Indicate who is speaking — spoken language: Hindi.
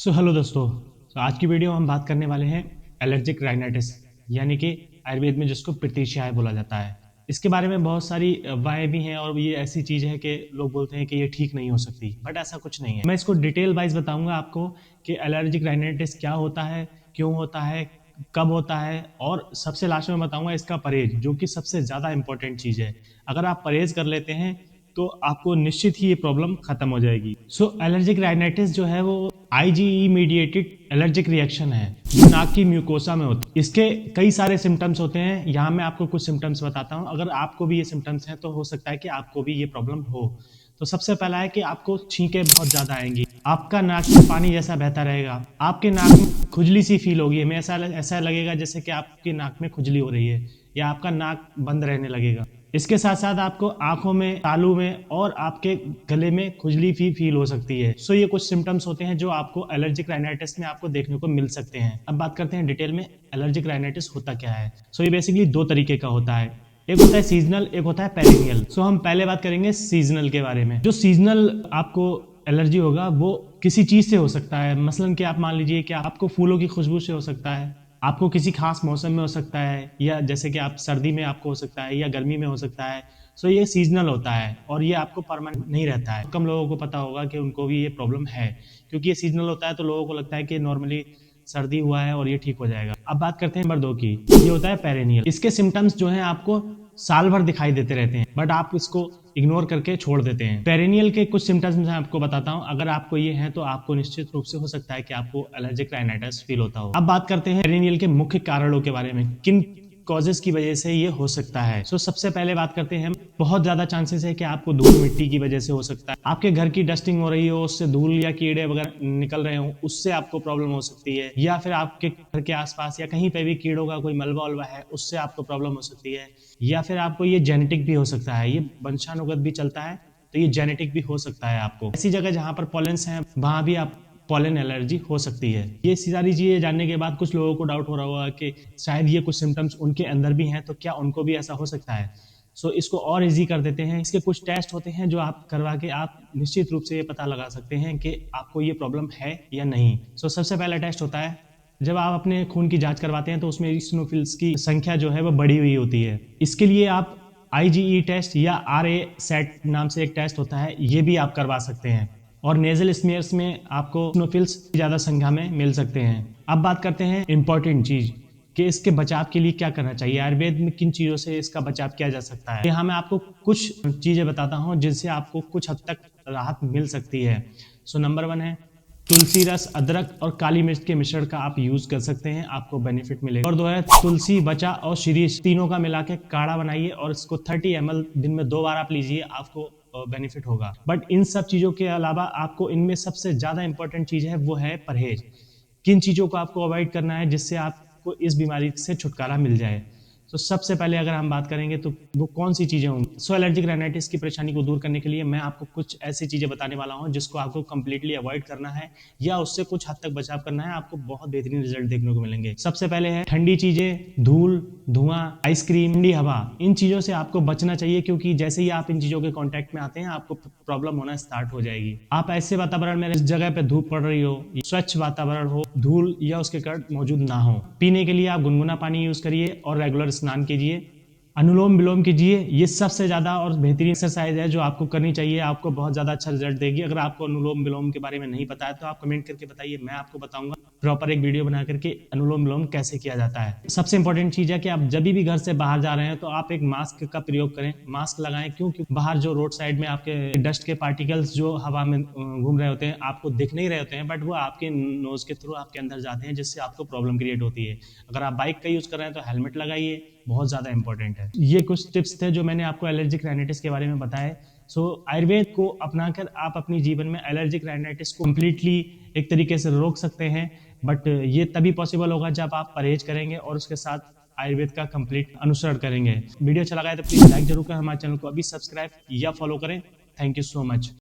Speaker 1: हेलो दोस्तों। आज की वीडियो में हम बात करने वाले हैं एलर्जिक राइनाइटिस, यानी कि आयुर्वेद में जिसको पित्तीशियाय बोला जाता है। इसके बारे में बहुत सारी अफवाहें भी हैं और ये ऐसी चीज़ है कि लोग बोलते हैं कि ये ठीक नहीं हो सकती, बट ऐसा कुछ नहीं है। मैं इसको डिटेल वाइज बताऊंगा आपको कि एलर्जिक राइनाइटिस क्या होता है, क्यों होता है, कब होता है, और सबसे लास्ट में बताऊंगा इसका परहेज, जो कि सबसे ज़्यादा इंपॉर्टेंट चीज़ है। अगर आप परहेज कर लेते हैं तो आपको निश्चित ही ये प्रॉब्लम खत्म हो जाएगी। एलर्जिक राइनाइटिस जो है वो आईजीई मीडिएटेड एलर्जिक रिएक्शन है जो नाक की म्यूकोसा में होता है। इसके कई सारे सिम्टम्स होते हैं। यहाँ मैं आपको कुछ सिम्टम्स बताता हूँ। अगर आपको भी ये सिम्टम्स हैं तो हो सकता है कि आपको भी ये प्रॉब्लम हो। तो सबसे पहला है कि आपको छींकें बहुत ज्यादा आएंगी, आपका नाक में पानी जैसा बहता रहेगा, आपके नाक में खुजली सी फील होगी, हमें ऐसा लगेगा जैसे कि आपकी नाक में खुजली हो रही है, या आपका नाक बंद रहने लगेगा। इसके साथ साथ आपको आंखों में, तालू में और आपके गले में खुजली भी फील हो सकती है। ये कुछ सिम्टम्स होते हैं जो आपको एलर्जिक राइनाइटिस में आपको देखने को मिल सकते हैं। अब बात करते हैं डिटेल में एलर्जिक राइनाइटिस होता क्या है। ये बेसिकली दो तरीके का होता है, एक होता है सीजनल, एक होता है पेरिनियल। हम पहले बात करेंगे सीजनल के बारे में। जो सीजनल आपको एलर्जी होगा वो किसी चीज से हो सकता है। मसलन कि आप मान लीजिए कि आपको फूलों की खुशबू से हो सकता है, आपको किसी खास मौसम में हो सकता है, या जैसे कि आप सर्दी में आपको हो सकता है, या गर्मी में हो सकता है। ये सीजनल होता है और ये आपको परमानेंट नहीं रहता है। कम लोगों को पता होगा कि उनको भी ये प्रॉब्लम है, क्योंकि ये सीजनल होता है तो लोगों को लगता है कि नॉर्मली सर्दी हुआ है और ये ठीक हो जाएगा। अब बात करते हैं नंबर 2 की। ये होता है पेरेनियल। इसके सिम्टम्स जो हैं आपको साल भर दिखाई देते रहते हैं, बट आप इसको इग्नोर करके छोड़ देते हैं। पेरिनियल के कुछ सिम्टम्स मैं आपको बताता हूं। अगर आपको ये है तो आपको निश्चित रूप से हो सकता है कि आपको एलर्जिक राइनाइटिस फील होता हो। अब बात करते हैं पेरिनियल के मुख्य कारणों के बारे में, किन कॉजेस की वजह से ये हो सकता है। सबसे पहले बात करते हैं, बहुत ज्यादा चांसेस है कि आपको धूल मिट्टी की वजह से हो सकता है। आपके घर की डस्टिंग हो रही हो, उससे धूल या कीड़े वगैरह निकल रहे हो, उससे आपको प्रॉब्लम हो सकती है। या फिर आपके घर के आसपास या कहीं पे भी कीड़ों का कोई मलबा वलबा है, उससे आपको प्रॉब्लम हो सकती है। या फिर आपको ये जेनेटिक भी हो सकता है, ये वंशानुगत भी चलता है, तो ये जेनेटिक भी हो सकता है। आपको ऐसी जगह जहां पर पॉलेंस हैं वहां भी आप पॉलन एलर्जी हो सकती है। ये सारी चीजें जानने के बाद कुछ लोगों को डाउट हो रहा होगा कि शायद ये कुछ सिम्टम्स उनके अंदर भी हैं, तो क्या उनको भी ऐसा हो सकता है। इसको और इजी कर देते हैं। इसके कुछ टेस्ट होते हैं जो आप करवा के आप निश्चित रूप से ये पता लगा सकते हैं कि आपको ये प्रॉब्लम है या नहीं। सबसे पहला टेस्ट होता है, जब आप अपने खून की जांच करवाते हैं तो उसमें इसिनोफिल्स की संख्या जो है वो बढ़ी हुई होती है। इसके लिए आप आईजीई टेस्ट या आरए सेट नाम से एक टेस्ट होता है, ये भी आप करवा सकते हैं। और नेजल स्मीयर्स में आपको इसिनोफिल्स ज्यादा संख्या में मिल सकते हैं। अब बात करते हैं इंपॉर्टेंट चीज कि इसके बचाव के लिए क्या करना चाहिए, आयुर्वेद में किन चीजों से इसका बचाव किया जा सकता है। यहाँ मैं आपको कुछ चीजें बताता हूँ जिनसे आपको कुछ हद तक राहत मिल सकती है। नंबर 1 है तुलसी रस, अदरक और काली मिर्च के मिश्रण का आप यूज कर सकते हैं, आपको बेनिफिट मिलेगा। और 2 है तुलसी, बचा और शिरीष, तीनों का मिला के काढ़ा बनाइए और इसको 30 ml दिन में 2 बार आप लीजिए, आपको बेनिफिट होगा। बट इन सब चीजों के अलावा आपको इनमें सबसे ज्यादा इंपॉर्टेंट चीज है वो है परहेज। किन चीजों को आपको अवॉइड करना है जिससे आपको इस बीमारी से छुटकारा मिल जाए। सबसे पहले अगर हम बात करेंगे तो वो कौन सी चीजें होंगी। एलर्जिक राइनाइटिस की परेशानी को दूर करने के लिए मैं आपको कुछ ऐसी चीजें बताने वाला हूं जिसको आपको कंप्लीटली अवॉइड करना है या उससे कुछ हद तक बचाव करना है। आपको बहुत बेहतरीन रिजल्ट देखने को मिलेंगे। सबसे पहले है ठंडी चीजें, धूल, धुआं, आइसक्रीम, ठंडी हवा। इन चीजों से आपको बचना चाहिए, क्योंकि जैसे ही आप इन चीजों के कांटेक्ट में आते हैं आपको प्रॉब्लम होना स्टार्ट हो जाएगी। आप ऐसे वातावरण में, जिस जगह पे धूप पड़ रही हो, स्वच्छ वातावरण हो, धूल या उसके कण मौजूद ना हो। पीने के लिए आप गुनगुना पानी यूज करिए और रेगुलर स्नान कीजिए, अनुलोम विलोम कीजिए। ये सबसे ज्यादा और बेहतरीन एक्सरसाइज है जो आपको करनी चाहिए, आपको बहुत ज्यादा अच्छा रिजल्ट देगी। अगर आपको अनुलोम विलोम के बारे में नहीं पता है तो आप कमेंट करके बताइए, मैं आपको बताऊंगा प्रॉपर एक वीडियो बना करके अनुलोम विलोम कैसे किया जाता है। सबसे इंपॉर्टेंट चीज है कि आप जब भी घर से बाहर जा रहे हैं तो आप एक मास्क का प्रयोग करें, मास्क लगाएं। क्योंकि बाहर जो रोड साइड में आपके डस्ट के पार्टिकल्स जो हवा में घूम रहे होते हैं, आपको दिख नहीं रहे होते हैं, बट वो आपके नोज के थ्रू आपके अंदर जाते हैं, जिससे आपको प्रॉब्लम क्रिएट होती है। अगर आप बाइक का यूज कर रहे हैं तो हेलमेट लगाइए, बहुत ज्यादा इंपॉर्टेंट है। ये कुछ टिप्स थे जो मैंने आपको एलर्जिक राइनाइटिस के बारे में बताए। आयुर्वेद को अपनाकर आप अपने जीवन में एलर्जिक राइनाइटिस को कंप्लीटली एक तरीके से रोक सकते हैं। बट ये तभी पॉसिबल होगा जब आप परहेज करेंगे और उसके साथ आयुर्वेद का कंप्लीट अनुसरण करेंगे। वीडियो अच्छा लगा है तो प्लीज लाइक जरूर करें, हमारे चैनल को अभी सब्सक्राइब या फॉलो करें। Thank you so much.